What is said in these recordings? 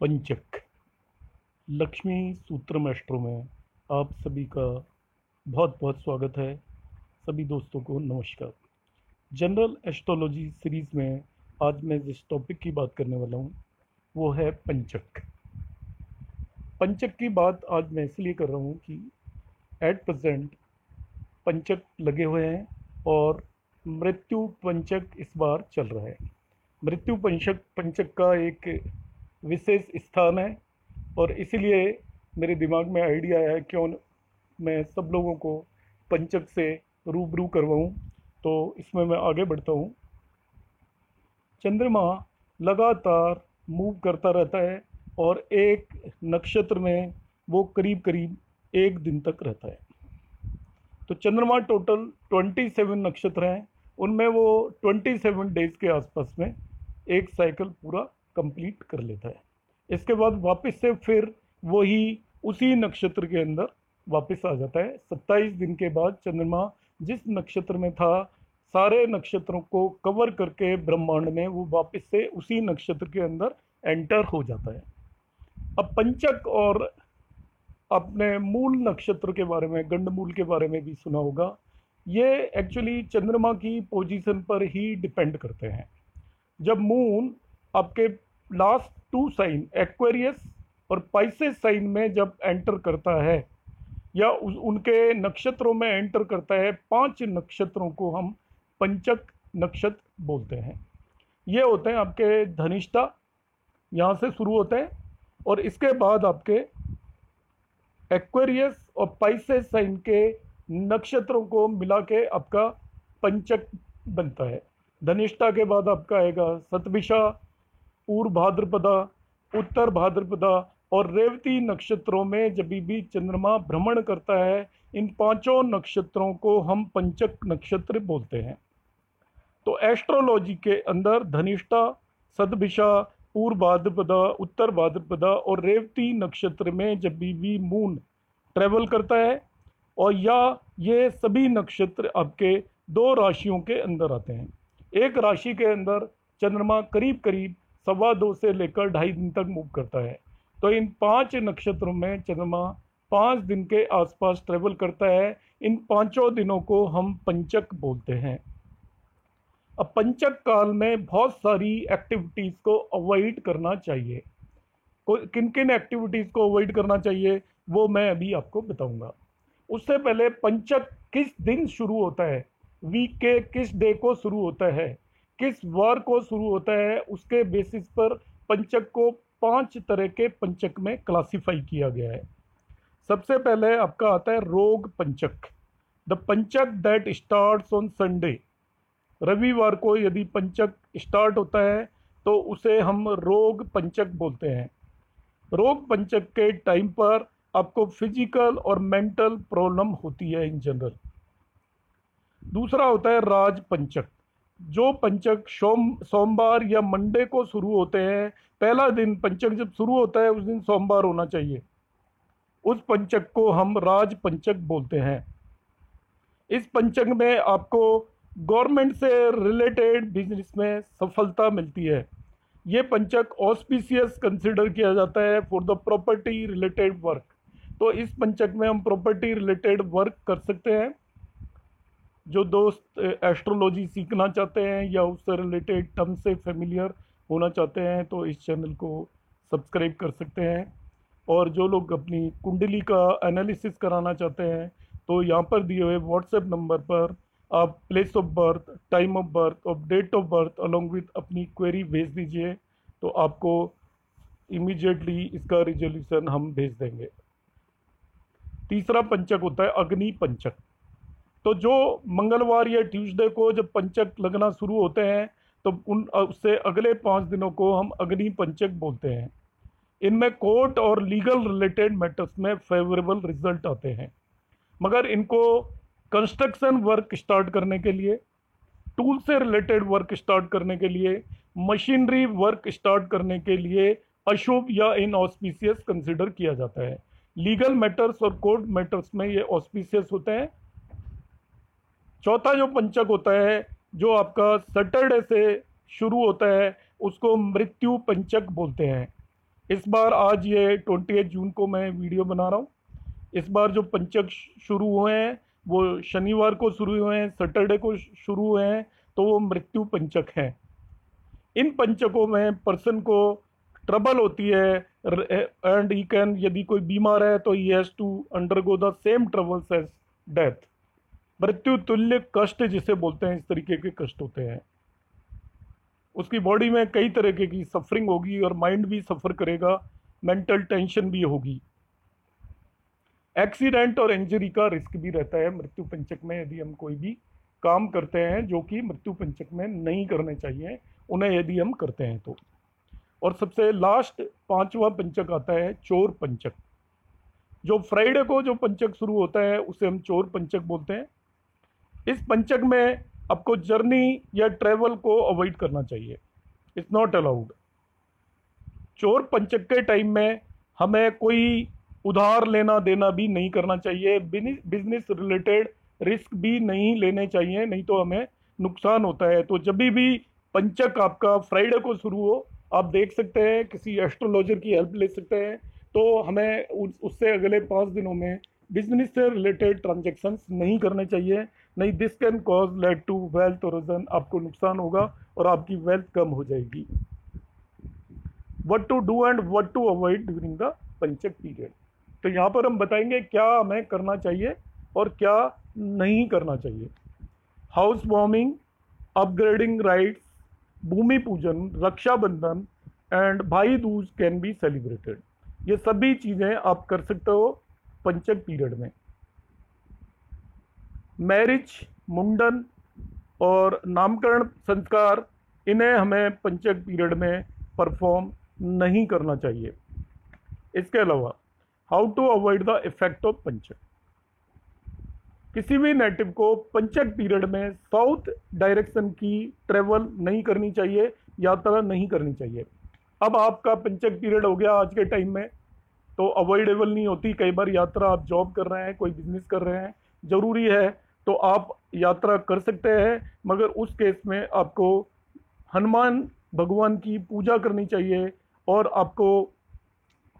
पंचक Lakshmi सूत्रम astro में आप सभी का बहुत बहुत स्वागत है। सभी दोस्तों को नमस्कार। जनरल एस्ट्रोलॉजी सीरीज में आज मैं जिस टॉपिक की बात करने वाला हूँ वो है पंचक। पंचक की बात आज मैं इसलिए कर रहा हूँ कि एट प्रेजेंट पंचक लगे हुए हैं और मृत्यु पंचक इस बार चल रहा है। मृत्यु पंचक पंचक का एक विशेष स्थान है और इसीलिए मेरे दिमाग में आइडिया आया क्यों मैं सब लोगों को पंचक से रूबरू करवाऊं। तो इसमें मैं आगे बढ़ता हूं। चंद्रमा लगातार मूव करता रहता है और एक नक्षत्र में वो करीब करीब एक दिन तक रहता है। तो चंद्रमा टोटल 27 नक्षत्र हैं, उनमें वो 27 डेज के आसपास में एक साइकिल पूरा कंप्लीट कर लेता है। इसके बाद वापस से फिर वही उसी नक्षत्र के अंदर वापस आ जाता है। 27 दिन के बाद चंद्रमा जिस नक्षत्र में था सारे नक्षत्रों को कवर करके ब्रह्मांड में वो वापस से उसी नक्षत्र के अंदर एंटर हो जाता है। अब पंचक और आपने मूल नक्षत्र के बारे में, गंडमूल के बारे में भी सुना होगा। ये एक्चुअली चंद्रमा की पोजीशन पर ही डिपेंड करते हैं। जब मून आपके लास्ट टू साइन एक्वेरियस और पाइसेस साइन में जब एंटर करता है या उनके नक्षत्रों में एंटर करता है, 5 नक्षत्रों को हम पंचक नक्षत्र बोलते हैं। ये होते हैं आपके धनिष्ठा, यहाँ से शुरू होते हैं और इसके बाद आपके एक्वेरियस और पाइसेस साइन के नक्षत्रों को मिला के आपका पंचक बनता है। धनिष्ठा के बाद आपका आएगा शतभिषा, पूर्व भाद्रपदा, उत्तर भाद्रपदा और रेवती नक्षत्रों में जब भी चंद्रमा भ्रमण करता है इन 5 नक्षत्रों को हम पंचक नक्षत्र बोलते हैं। तो एस्ट्रोलॉजी के अंदर धनिष्ठा, शतभिषा, पूर्व भाद्रपदा, उत्तर भाद्रपदा और रेवती नक्षत्र में जब भी मून ट्रेवल करता है और या ये सभी नक्षत्र आपके 2 राशियों के अंदर आते हैं। एक राशि के अंदर चंद्रमा करीब करीब 2.25 से लेकर 2.5 दिन तक मूव करता है। तो इन 5 नक्षत्रों में चंद्रमा 5 दिन के आसपास ट्रेवल करता है। इन 5 दिनों को हम पंचक बोलते हैं। अब पंचक काल में बहुत सारी एक्टिविटीज़ को अवॉइड करना चाहिए। किन किन एक्टिविटीज़ को अवॉइड करना चाहिए वो मैं अभी आपको बताऊंगा। उससे पहले पंचक किस दिन शुरू होता है, वीक के किस डे को शुरू होता है, किस वार को शुरू होता है, उसके बेसिस पर पंचक को 5 तरह के पंचक में क्लासिफाई किया गया है। सबसे पहले आपका आता है रोग पंचक, the Panchak that starts on Sunday. रविवार को यदि पंचक स्टार्ट होता है तो उसे हम रोग पंचक बोलते हैं। रोग पंचक के टाइम पर आपको फिजिकल और मेंटल प्रॉब्लम होती है इन जनरल। दूसरा होता है राज पंचक। जो पंचक सोमवार या मंडे को शुरू होते हैं, पहला दिन पंचक जब शुरू होता है उस दिन सोमवार होना चाहिए, उस पंचक को हम राज पंचक बोलते हैं। इस पंचक में आपको गवर्नमेंट से रिलेटेड बिजनेस में सफलता मिलती है। ये पंचक ऑस्पिशियस कंसिडर किया जाता है for the property related work. तो इस पंचक में हम प्रॉपर्टी रिलेटेड वर्क कर सकते हैं। जो दोस्त एस्ट्रोलॉजी सीखना चाहते हैं या उससे रिलेटेड टर्म से फेमिलियर होना चाहते हैं तो इस चैनल को सब्सक्राइब कर सकते हैं। और जो लोग अपनी कुंडली का एनालिसिस कराना चाहते हैं तो यहाँ पर दिए हुए व्हाट्सएप नंबर पर आप place of birth, time of birth और date of birth along with अपनी क्वेरी भेज दीजिए तो आपको इमीडिएटली इसका रिजोल्यूशन हम भेज देंगे। तीसरा पंचक होता है अग्नि पंचक। तो जो मंगलवार या ट्यूसडे को जब पंचक लगना शुरू होते हैं तो उससे अगले 5 दिनों को हम अग्नि पंचक बोलते हैं। इनमें कोर्ट और लीगल रिलेटेड मैटर्स में फेवरेबल रिजल्ट आते हैं, मगर इनको कंस्ट्रक्शन वर्क स्टार्ट करने के लिए, टूल से रिलेटेड वर्क स्टार्ट करने के लिए, मशीनरी वर्क स्टार्ट करने के लिए अशुभ या इनऑस्पिशियस कंसिडर किया जाता है। लीगल मैटर्स और कोर्ट मैटर्स में ये ऑस्पिशियस होते हैं। चौथा जो पंचक होता है जो आपका सैटरडे से शुरू होता है उसको मृत्यु पंचक बोलते हैं। इस बार आज ये 28 जून को मैं वीडियो बना रहा हूँ। इस बार जो पंचक शुरू हुए हैं वो शनिवार को शुरू हुए हैं, सैटरडे को शुरू हुए हैं, तो वो मृत्यु पंचक हैं। इन पंचकों में पर्सन को ट्रबल होती है एंड ही कैन, यदि कोई बीमार है तो he has to undergo the same troubles as death. मृत्यु तुल्य कष्ट जिसे बोलते हैं, इस तरीके के कष्ट होते हैं। उसकी बॉडी में कई तरीके की सफरिंग होगी और माइंड भी सफ़र करेगा, मेंटल टेंशन भी होगी। एक्सीडेंट और इंजरी का रिस्क भी रहता है मृत्यु पंचक में, यदि हम कोई भी काम करते हैं जो कि मृत्यु पंचक में नहीं करने चाहिए, उन्हें यदि हम करते हैं तो। और सबसे लास्ट 5वां पंचक आता है चोर पंचक। जो फ्राइडे को जो पंचक शुरू होता है उसे हम चोर पंचक बोलते हैं। इस पंचक में आपको जर्नी या ट्रैवल को अवॉइड करना चाहिए, इट्स नॉट अलाउड। चोर पंचक के टाइम में हमें कोई उधार लेना देना भी नहीं करना चाहिए, बिजनेस रिलेटेड रिस्क भी नहीं लेने चाहिए, नहीं तो हमें नुकसान होता है। तो जब भी पंचक आपका फ्राइडे को शुरू हो, आप देख सकते हैं, किसी एस्ट्रोलॉजर की हेल्प ले सकते हैं, तो हमें उससे अगले 5 दिनों में बिजनेस से रिलेटेड ट्रांजेक्शन्स नहीं करने चाहिए, नहीं this can cause lead to wealth erosion, आपको नुकसान होगा और आपकी वेल्थ कम हो जाएगी। What to do and what to avoid during the panchak period. तो यहाँ पर हम बताएंगे क्या हमें करना चाहिए और क्या नहीं करना चाहिए। हाउस वार्मिंग, अपग्रेडिंग राइट्स, भूमि पूजन, रक्षाबंधन एंड भाई दूज कैन बी सेलिब्रेटेड। ये सभी चीज़ें आप कर सकते हो पंचक पीरियड में। मैरिज, मुंडन और नामकरण संस्कार, इन्हें हमें पंचक पीरियड में परफॉर्म नहीं करना चाहिए। इसके अलावा how to avoid the effect of panchak. किसी भी नेटिव को पंचक पीरियड में साउथ डायरेक्शन की ट्रेवल नहीं करनी चाहिए, यात्रा नहीं करनी चाहिए। अब आपका पंचक पीरियड हो गया आज के टाइम में, तो अवॉइडेबल नहीं होती। कई बार यात्रा, आप जॉब कर रहे हैं, कोई बिजनेस कर रहे हैं, ज़रूरी है तो आप यात्रा कर सकते हैं, मगर उस केस में आपको हनुमान भगवान की पूजा करनी चाहिए और आपको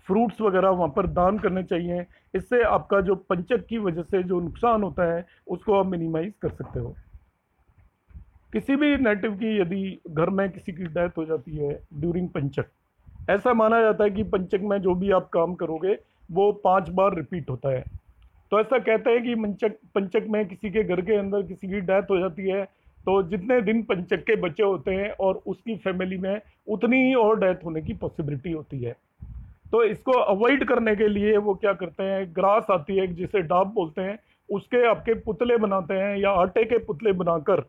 फ्रूट्स वगैरह वहाँ पर दान करने चाहिए। इससे आपका जो पंचक की वजह से जो नुकसान होता है उसको आप मिनिमाइज कर सकते हो। किसी भी नेटिव की यदि घर में किसी की डेथ हो जाती है ड्यूरिंग पंचक, ऐसा माना जाता है कि पंचक में जो भी आप काम करोगे वो 5 बार रिपीट होता है। तो ऐसा कहते हैं कि पंचक में किसी के घर के अंदर किसी की डेथ हो जाती है तो जितने दिन पंचक के बचे होते हैं और उसकी फैमिली में उतनी ही और डेथ होने की पॉसिबिलिटी होती है। तो इसको अवॉइड करने के लिए वो क्या करते हैं, ग्रास आती है जिसे डाब बोलते हैं, उसके आपके पुतले बनाते हैं या आटे के पुतले बनाकर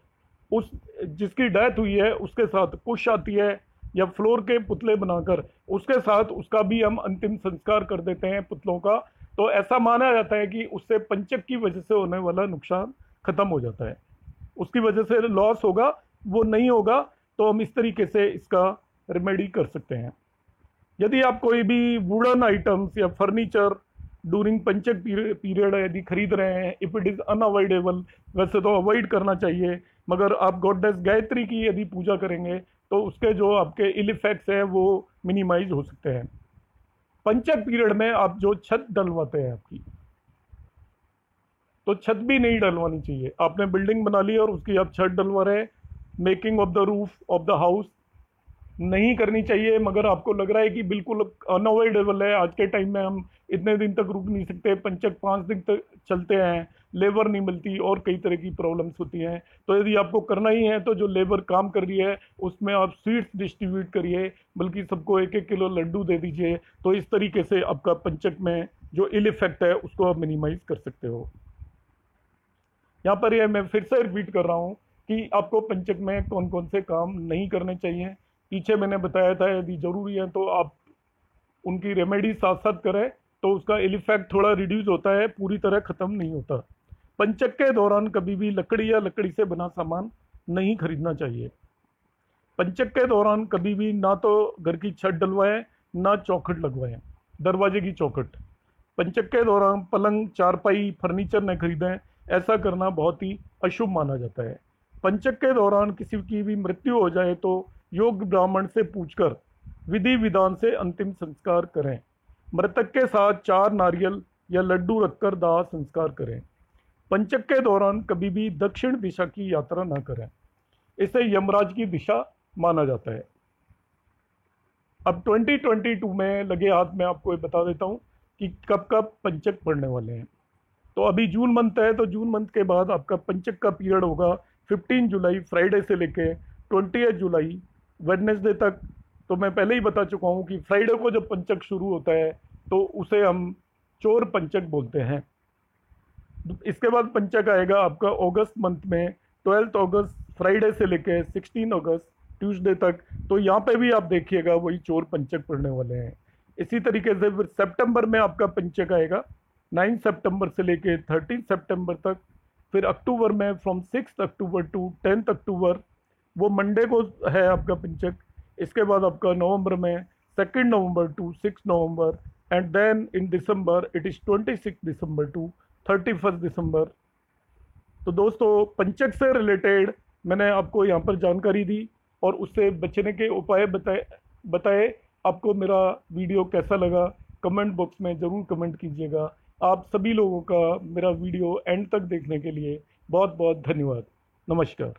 उस जिसकी डेथ हुई है उसके साथ कुश आती है या फ्लोर के पुतले बनाकर उसके साथ उसका भी हम अंतिम संस्कार कर देते हैं पुतलों का। तो ऐसा माना जाता है कि उससे पंचक की वजह से होने वाला नुकसान खत्म हो जाता है, उसकी वजह से लॉस होगा वो नहीं होगा। तो हम इस तरीके से इसका रेमेडी कर सकते हैं। यदि आप कोई भी वुडन आइटम्स या फर्नीचर ड्यूरिंग पंचक पीरियड यदि खरीद रहे हैं, इफ इट इज़ अनअवॉइडेबल, वैसे तो अवॉइड करना चाहिए, मगर आप गॉडेस गायत्री की यदि पूजा करेंगे तो उसके जो आपके इल इफेक्ट्स हैं वो मिनिमाइज हो सकते हैं। पंचक पीरियड में आप जो छत डलवाते हैं आपकी, तो छत भी नहीं डलवानी चाहिए। आपने बिल्डिंग बना ली और उसकी आप छत डलवा रहे हैं, making of the roof of the house नहीं करनी चाहिए। मगर आपको लग रहा है कि बिल्कुल अनअवॉइडेबल है, आज के टाइम में हम इतने दिन तक रुक नहीं सकते, पंचक 5 दिन तक चलते हैं, लेबर नहीं मिलती और कई तरह की प्रॉब्लम्स होती हैं। तो यदि आपको करना ही है तो जो लेबर काम कर रही है उसमें आप स्वीट्स डिस्ट्रीब्यूट करिए, बल्कि सबको 1-1 किलो लड्डू दे दीजिए। तो इस तरीके से आपका पंचक में जो इल इफेक्ट है उसको आप मिनिमाइज कर सकते हो। यहाँ पर ये मैं फिर से रिपीट कर रहा हूँ कि आपको पंचक में कौन कौन से काम नहीं करने चाहिए। पीछे मैंने बताया था, यदि ज़रूरी है तो आप उनकी रेमेडी साथ साथ करें तो उसका इल इफेक्ट थोड़ा रिड्यूस होता है, पूरी तरह ख़त्म नहीं होता। पंचक के दौरान कभी भी लकड़ी या लकड़ी से बना सामान नहीं खरीदना चाहिए। पंचक के दौरान कभी भी ना तो घर की छत डलवाएं ना चौखट लगवाएं, दरवाजे की चौखट। पंचक के दौरान पलंग, चारपाई, फर्नीचर न खरीदें, ऐसा करना बहुत ही अशुभ माना जाता है। पंचक के दौरान किसी की भी मृत्यु हो जाए तो योग्य ब्राह्मण से पूछकर विधि विधान से अंतिम संस्कार करें। मृतक के साथ 4 नारियल या लड्डू रखकर दाह संस्कार करें। पंचक के दौरान कभी भी दक्षिण दिशा की यात्रा न करें, इसे यमराज की दिशा माना जाता है। अब 2022 में लगे हाथ में आपको ये बता देता हूँ कि कब कब पंचक पड़ने वाले हैं। तो अभी जून मंथ है, तो जून मंथ के बाद आपका पंचक का पीरियड होगा 15 जुलाई फ्राइडे से लेके 20 जुलाई वेडनेसडे तक। तो मैं पहले ही बता चुका हूँ कि फ्राइडे को जब पंचक शुरू होता है तो उसे हम चोर पंचक बोलते हैं। इसके बाद पंचक आएगा आपका अगस्त मंथ में 12 अगस्त फ्राइडे से लेके 16 अगस्त ट्यूसडे तक। तो यहाँ पे भी आप देखिएगा वही चोर पंचक पड़ने वाले हैं। इसी तरीके से फिर सितंबर में आपका पंचक आएगा 9 सितंबर से लेके 13 सितंबर तक। फिर अक्टूबर में फ्रॉम 6 अक्टूबर टू 10 अक्टूबर, वो मंडे को है आपका पंचक। इसके बाद आपका नवंबर में 2 November to 6 November, and then in December it is 26 December to 31 December. तो दोस्तों, पंचक से रिलेटेड मैंने आपको यहाँ पर जानकारी दी और उससे बचने के उपाय बताए। आपको मेरा वीडियो कैसा लगा कमेंट बॉक्स में ज़रूर कमेंट कीजिएगा। आप सभी लोगों का मेरा वीडियो एंड तक देखने के लिए बहुत बहुत धन्यवाद। नमस्कार।